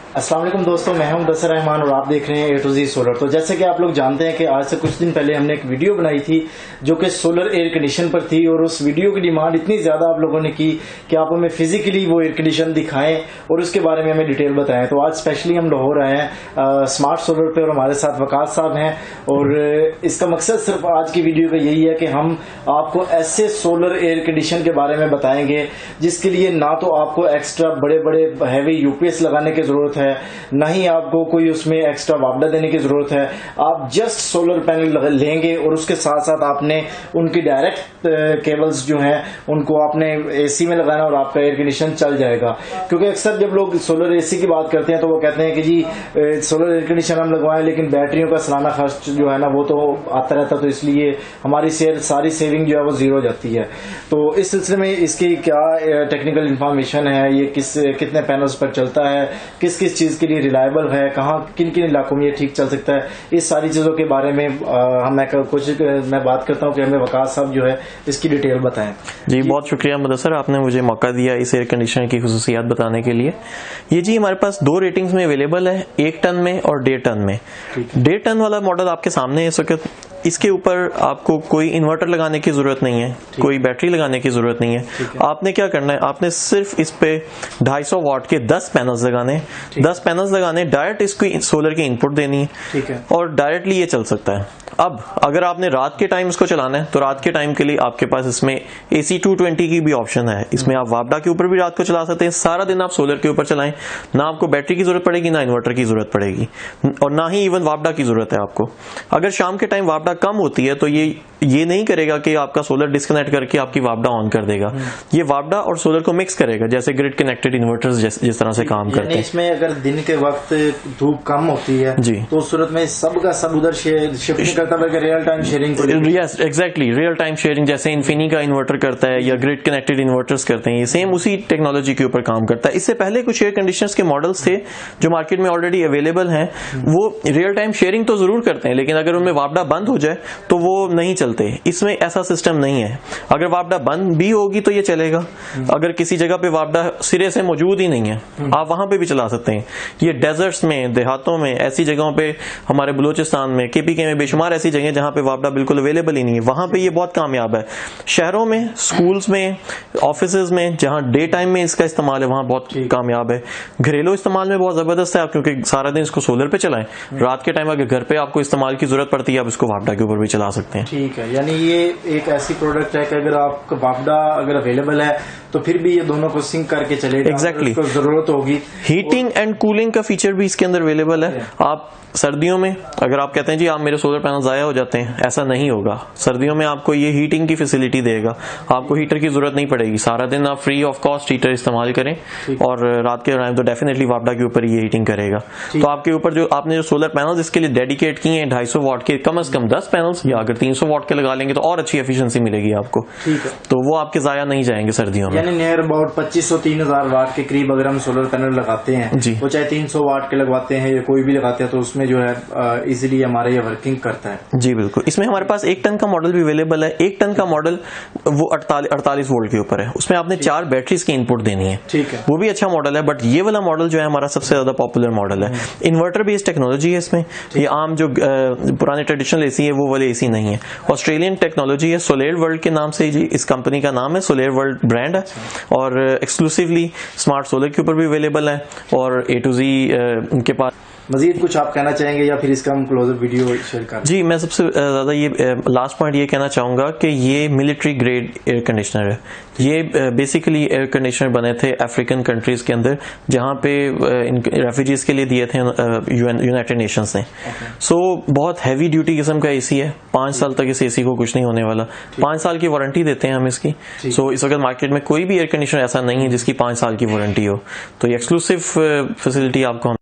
अस्सलाम वालेकुम दोस्तों, मैं हूं मुदस्सिर रहमान और आप देख रहे हैं A to Z सोलर। तो जैसे कि आप लोग जानते हैं कि आज से कुछ दिन पहले हमने एक वीडियो बनाई थी जो कि सोलर एयर कंडीशन पर थी, और उस वीडियो की डिमांड इतनी ज्यादा आप लोगों ने की कि आप हमें फिजिकली वो एयर कंडीशन दिखाएं और उसके बारे में हमें डिटेल बताएं। तो आज स्पेशली हम लाहौर आए हैं स्मार्ट सोलर पे, और हमारे साथ वकास साहब हैं। और इसका मकसद सिर्फ आज की वीडियो का यही है कि हम आपको ऐसे सोलर एयर कंडीशन के बारे में बताएंगे जिसके लिए ना तो आपको एक्स्ट्रा बड़े बड़े हैवी यूपीएस लगाने की जरूरत है, ना ही आपको कोई उसमें एक्स्ट्रा वापडा देने की जरूरत है। आप जस्ट सोलर पैनल लेंगे और उसके साथ साथ आपने उनकी डायरेक्ट केबल्स जो हैं उनको आपने एसी में लगाना और आपका एयर कंडीशन चल जाएगा। क्योंकि अक्सर जब लोग सोलर एसी की बात करते हैं तो वो कहते हैं कि जी सोलर एयर कंडीशन हम लगवाएं, लेकिन बैटरियों का सालाना खर्च जो है ना वो तो आता रहता, तो इसलिए हमारी सारी सेविंग जो है वो जीरो हो जाती है। तो इस सिलसिले में इसकी क्या टेक्निकल इंफॉर्मेशन है, ये कितने पैनल्स पर चलता है, किस किस चीज के लिए रिलायबल है, कहाँ किन किन इलाकों में ये ठीक चल सकता है, इस सारी चीजों के बारे में मैं बात करता हूँ कि हमें वकास साहब जो है इसकी डिटेल बताएं। जी बहुत शुक्रिया मुदस्सिर, आपने मुझे मौका दिया इस एयर कंडीशनर की खुसूसियात बताने के लिए। ये जी हमारे पास दो रेटिंग्स में अवेलेबल है, 1 टन में और 1.5 टन में। 1.5 टन वाला मॉडल आपके सामने है इस वक्त। इसके ऊपर आपको कोई इन्वर्टर लगाने की जरूरत नहीं है, कोई बैटरी लगाने की जरूरत नहीं है। आपने क्या करना है, आपने सिर्फ इस पे 250 वाट के 10 पैनल्स लगाने, 10 पैनल्स लगाने, डायरेक्ट इसको सोलर की इनपुट देनी है और डायरेक्टली ये चल सकता है। अब अगर आपने रात के टाइम इसको चलाना है तो रात के टाइम के लिए आपके पास इसमें AC 220 की भी ऑप्शन है। इसमें आप वापडा के ऊपर भी रात को चला सकते हैं। सारा दिन आप सोलर के ऊपर चलाएं, ना आपको बैटरी की जरूरत पड़ेगी, ना इन्वर्टर की जरूरत पड़ेगी, और ना ही इवन वापडा की जरूरत है आपको। अगर शाम के टाइम वापडा कम होती है तो ये नहीं करेगा कि आपका सोलर डिस्कनेक्ट करके आपकी वापडा ऑन कर देगा। ये वापडा और सोलर को मिक्स करेगा, जैसे ग्रिड कनेक्टेड इन्वर्टर्स जिस तरह से काम करते हैं। इसमें अगर दिन के वक्त धूप कम होती है जी तो उस सूरत में सब का सब उधर शिफ्ट करता है, real time sharing. Yes exactly, real time sharing जैसे इन्फिनी का इन्वर्टर करता है या ग्रिड कनेक्टेड इन्वर्टर्स करते हैं, ये सेम उसी टेक्नोलॉजी के ऊपर काम करता है। इससे पहले कुछ एयर कंडीशनर्स के मॉडल्स थे जो मार्केट में ऑलरेडी अवेलेबल हैं, वो रियल टाइम शेयरिंग तो जरूर करते हैं, लेकिन अगर उनमें वापडा बंद हो जाए तो वो नहीं चलते। इसमें ऐसा सिस्टम नहीं है। अगर वापडा बंद भी होगी तो ये चलेगा। अगर किसी जगह पे वापडा सिरे से मौजूद ही नहीं है, आप वहां पे भी चला सकते हैं। ये डेजर्ट्स में, देहातों में, ऐसी जगहों पे, हमारे बलूचिस्तान में, KPK में बेशुमार ऐसी जगह जहां पे वापडा बिल्कुल अवेलेबल ही नहीं है, वहां पे ये बहुत कामयाब है। शहरों में, स्कूल्स में, ऑफिसेज में जहां डे टाइम में इसका इस्तेमाल है वहां बहुत कामयाब है। घरेलू इस्तेमाल में बहुत जबरदस्त है, क्योंकि सारा दिन इसको सोलर पे चलाएं, रात के टाइम अगर घर पे आपको इस्तेमाल की जरूरत पड़ती है आप इसको वापडा के ऊपर भी चला सकते हैं। ठीक है, यानी ये एक ऐसी प्रोडक्ट है कि अगर आपका वापडा अगर अवेलेबल है तो फिर भी ये दोनों को सिंक करके चलेगा। एग्जैक्टली, जरूरत होगी। हीटिंग एंड कूलिंग का फीचर भी इसके अंदर अवेलेबल है। आप सर्दियों में अगर आप कहते हैं जी आप मेरे सोलर पैनल जाया हो जाते हैं, ऐसा नहीं होगा। सर्दियों में आपको ये हीटिंग की फैसिलिटी देगा, आपको हीटर की जरूरत नहीं पड़ेगी। सारा दिन आप फ्री ऑफ कॉस्ट हीटर इस्तेमाल करें और रात के टाइम तो डेफिनेटली वापडा के ऊपर ये हीटिंग करेगा। तो आपके ऊपर जो आपने जो सोलर पैनल्स इसके लिए डेडिकेट किए हैं 250 वाट के, कम से कम 10 पैनल्स, या अगर 300 वाट के लगा लेंगे तो और अच्छी एफिशिएंसी मिलेगी आपको। तो वो आपके जाया नहीं जाएंगे सर्दियों में। यानी नियर अबाउट 2500-3000 वाट के करीब अगर हम सोलर पैनल लगाते हैं जी, वो चाहे 300 वाट के लगवाते हैं या कोई भी लगाते हैं, तो उसमें जो है इजीली हमारे ये वर्किंग करता है। जी बिल्कुल। इसमें हमारे पास 1 टन का मॉडल भी अवेलेबल है। 1 टन का मॉडल वो 48 वोल्ट के ऊपर है, उसमें आपने 4 बैटरीज की इनपुट देनी है। ठीक है, वो भी अच्छा मॉडल है, बट ये वाला मॉडल जो है हमारा सबसे ज्यादा पॉपुलर मॉडल है। इन्वर्टर बेस्ड टेक्नोलॉजी है इसमें। ये आम जो पुराने ट्रेडिशनल एसी है वो वाले एसी नहीं है, ऑस्ट्रेलियन टेक्नोलॉजी है। सोलर वर्ल्ड के नाम से जी इस कंपनी का नाम है, सोलर वर्ल्ड ब्रांड है, और एक्सक्लूसिवली स्मार्ट सोलर के ऊपर भी अवेलेबल है, और A to Z उनके पास। मजीद कुछ आप कहना चाहेंगे या फिर इसका हम क्लोजर वीडियो शेयर करें? जी मैं सबसे ज्यादा ये लास्ट पॉइंट ये कहना चाहूंगा कि ये मिलिट्री ग्रेड एयर कंडीशनर है। ये बेसिकली एयर कंडीशनर बने थे अफ्रीकन कंट्रीज के अंदर, जहां पे रेफ्यूजीज के लिए दिए थे यूनाइटेड नेशंस ने। सो बहुत हैवी ड्यूटी किस्म का एसी है। 5 साल तक इस एसी को कुछ नहीं होने वाला। 5 साल की वारंटी देते हैं हम इसकी। सो इस वक्त मार्केट में कोई भी एयर कंडीशनर ऐसा नहीं है जिसकी 5 साल की वारंटी हो। तो ये एक्सक्लूसिव फैसिलिटी आपको